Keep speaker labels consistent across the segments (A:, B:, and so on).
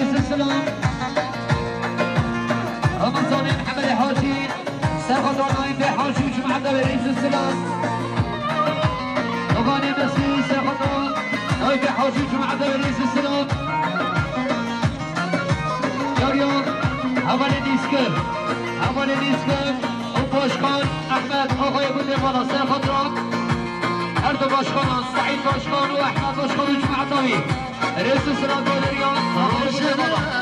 A: السلام رمضان محمد حاجي سيخطر نايم بحاجي وجماعة رئيس السلام أغاني مسي سيخطر نايم بحاجي وجماعة رئيس السلام ياريان أولي ديسكر وباشخان أحمد آقای بودیوالا سيخطر هر دو باشخانان سعید باشخان و احمد باشخان و جماعة رئيس السلام بودیان آقای بودیوالا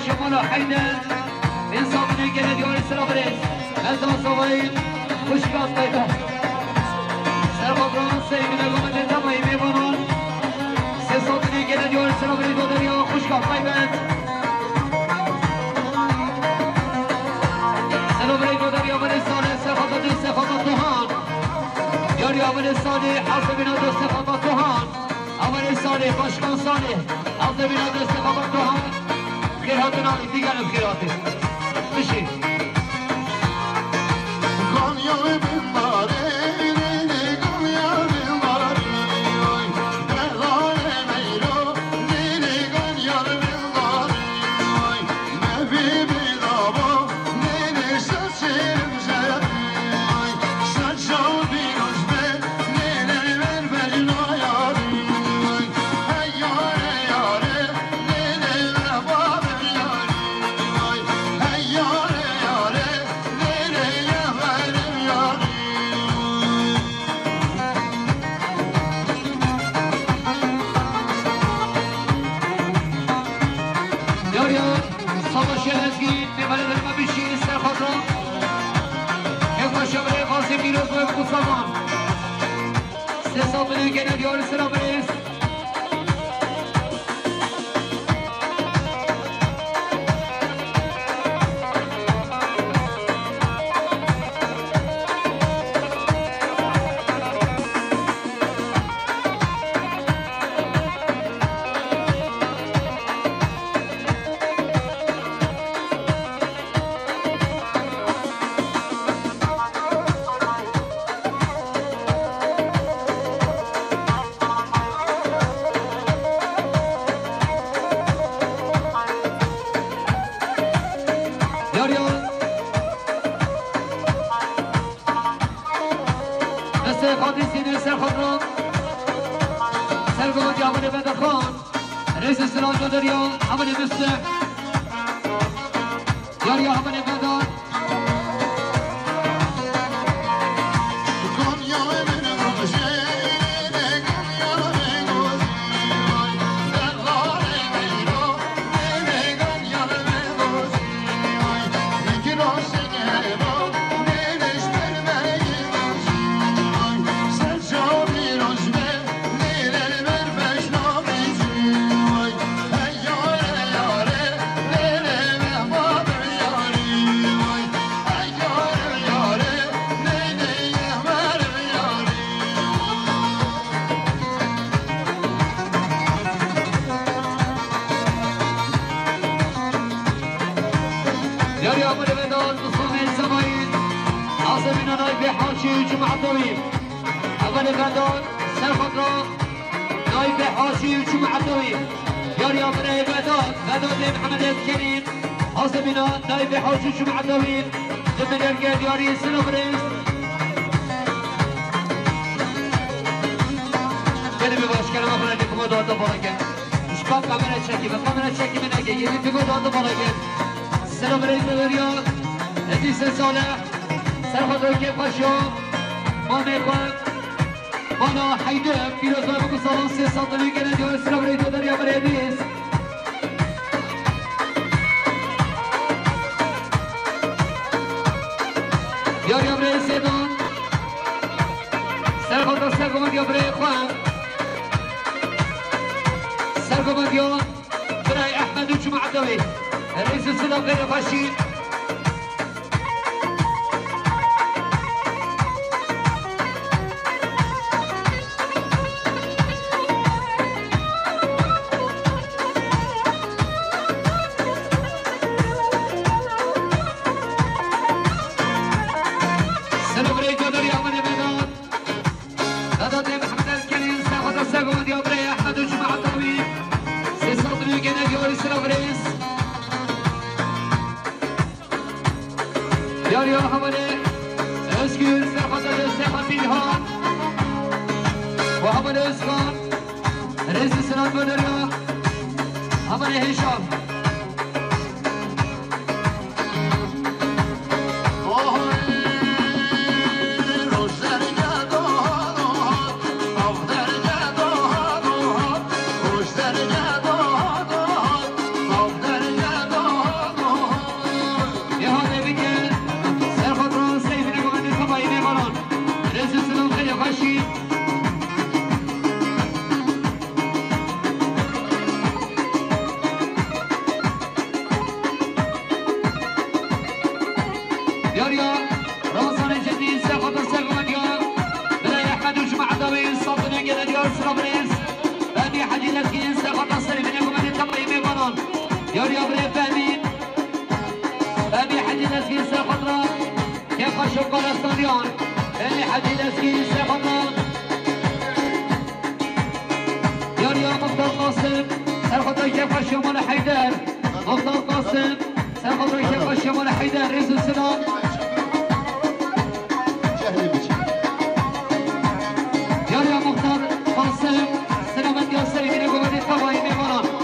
A: شمال حيدر انسان من الجنة ديوان السلام رئيس هذا صغير وشكات طيبة سلام فرنسي من الجنة تماي ميمونون سيصوت من الجنة ديوان السلام رئيس ودريا وشكات طيبة سلام رئيس ودريا ولساني سخطة طهان ياري ولساني حظ من هذا سخطة طهان ولساني باشكان صالح حظ من هذا سخطة طهان خيراتنا دیگر از خیراته بشین رئيس السلام دريا عمل مسح ياريا عمل غدا جماعة طويل أول غدار سرخطرة نايب حاشي وجماعة طويل ياري أبناء غدار محمد الكريم عاصمنا نايب حاشي وجماعة طويل ضمن الجاد ياري سلام رئيس كلمة باش كلمة فرنجي كما دعوة بركة مش باب كاميرا تشكي من أجي يلي كما دعوة بركة سلام رئيس وريا عزيز صالح سرخطرة كيف خشو ما میخوام مانا حیدر پیروزای بگو سالان 3 ساعت لیگه ندیار سلام ریتو دریا بریدیز یاری امره سیدان سرگمدیا برای خوان سرگمدیا برای احمد و جمعه دوی رئیس السلام غیر فاشین يا حمله اسكير سرحة الاستيقان بيها وحمله اسكان رئيس السنات بدريا حمله هشام يا بري فهمين أبي حدي نسكين ساقطنا كيف أشوف الاستاديون أبي حدي نسكين ساقطنا يا مختار قاسم ساقطنا كيف أشوف ولا حيدر مختار قاسم ساقطنا كيف أشوف ولا حيدر رئيس السلام يا مختار قاسم سلامت يا سيدي نقوم بالتوائم ميمانا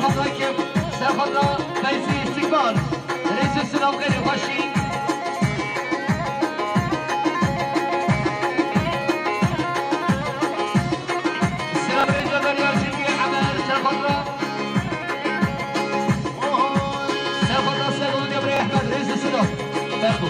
A: سرخط راكب سرخط فايزي استقبال رئيس السلام غير خوشي السلام رئيس الدنيا شنقي حمل سرخط سرخط يبري احمد رئيس السلام تربو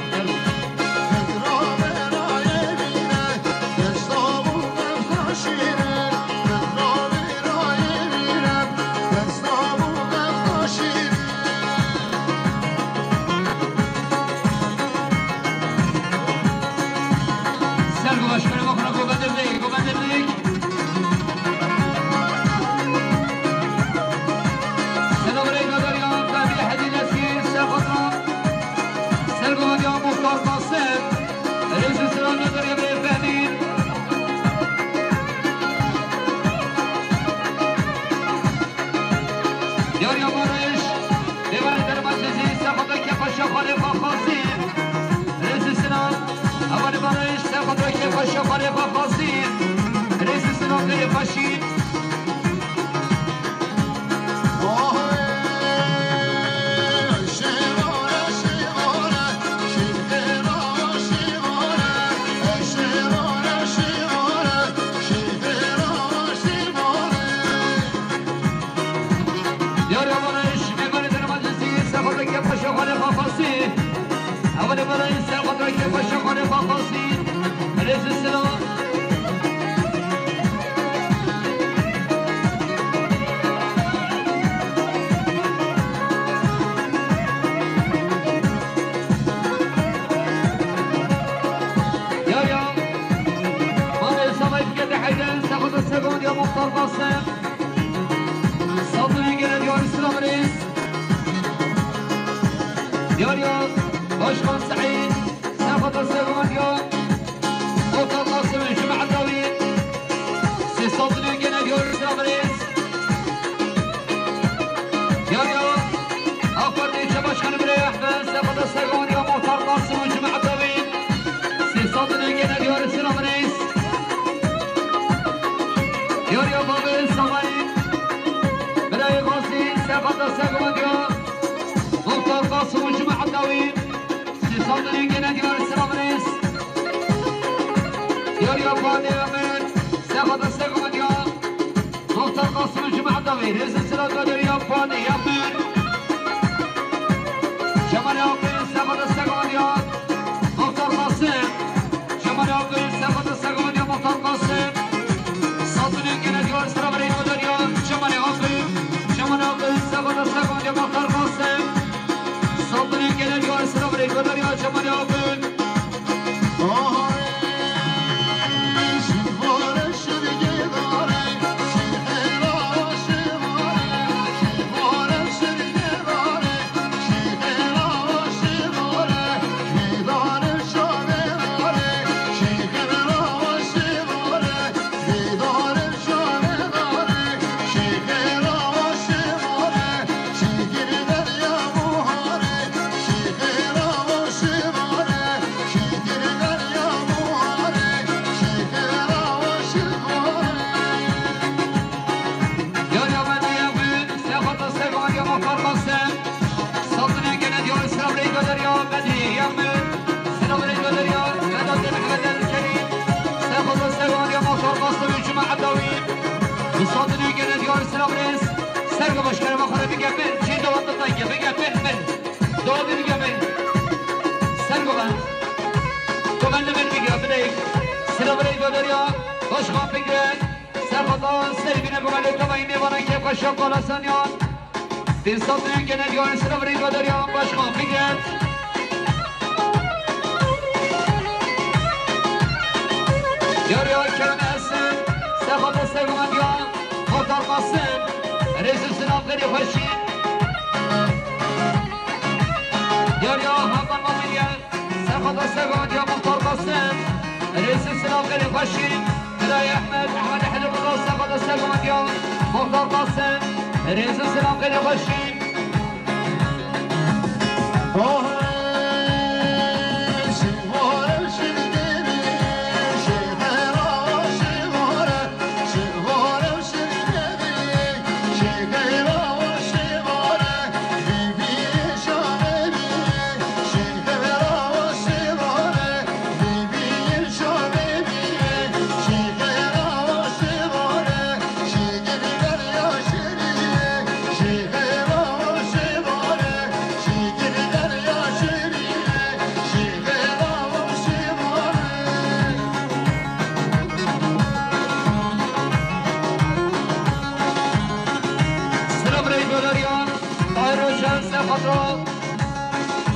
A: بخوان سرخطرو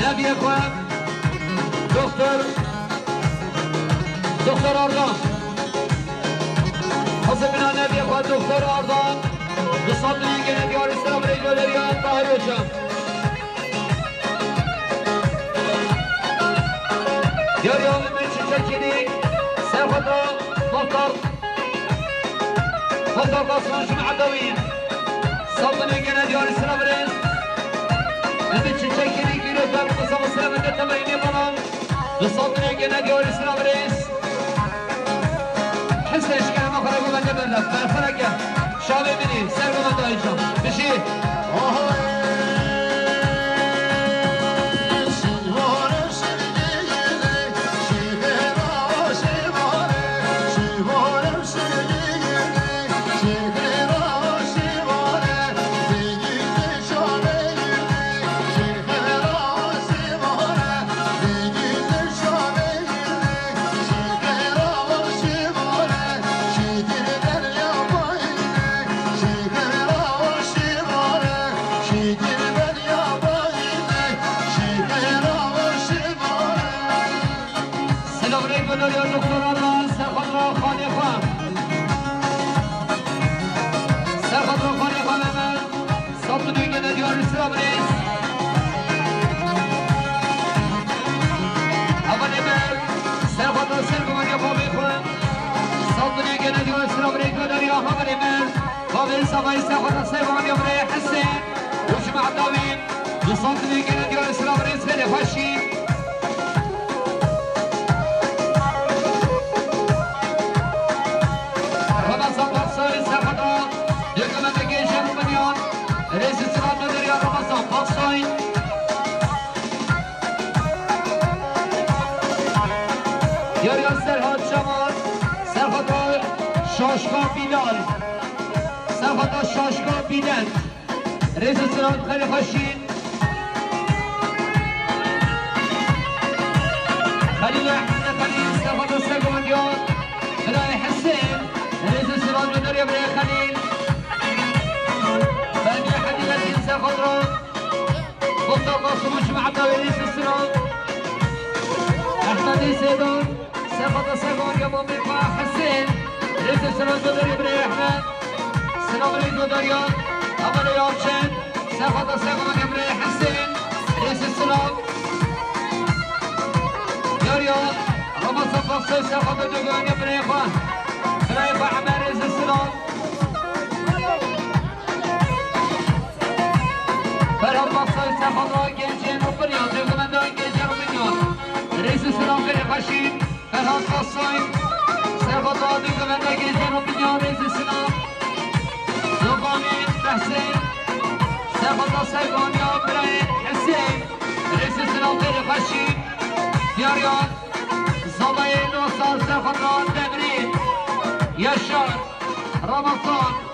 A: نبی خوان دکتر آردان حسن بنا نبی خوان دکتر آردان بصد نگه نبی آرستان ریجو دریان طاهر روشم یاری آمد میرچی چکینی سرخطرو مختار قاسمان شمع عدوين صوتنا يقنا ديار السلام ريس نبي تشكيني في رجال مصاب السلام انت تميني ظلام بصوتنا يقنا ديار السلام ريس حس ايش كان مخرج وما جبنا فرقه شابي مني سير وما دايشم مشي سبعي ساحة السيبان يوم ريح حسين وجمع الدوين بصوت نيجينا ديال الإسلام رئيس غير فاشي رمضان بقصوي ساحة يقوم بقيش المليون رئيس الإسلام ديال رمضان بقصوي يوري السرحات شمال سرحة شاشقا بلال سرخطا شاشقا بینند رئیس سلام خیلی خوشین خلیل احمد خلیل سرخطا سرگوندیان برای حسین رئیس سلام جداری برای خلیل بنی حدیقتین سرخطا مختار قاسموش معداوی رئیس سلام احمدی سیدون سرخطا سرگوندیان با میقا حسین رئیس سلام جداری برای احمد سلام علیکم داریان اول یارچن سرخطا سرگوان امره حسین رئیس السلام یاریان رمضان بخصوص سرخطا دوگان امره خواه برای خواه عمر رئیس السلام فرهاد بخصوص سرخطا گنجین و بنیان دوگمندان گنجین و بنیان رئیس السلام خیلی خوشین فرهاد بخصوص سرخطا دوگمندان گنجین و بنیان رئیس السلام دوقامين حسين سرخطا سرقانيا برای حسين رئيس السلام غير خشي دياريان زباين وصال سرخطا دمرين يشار رمضان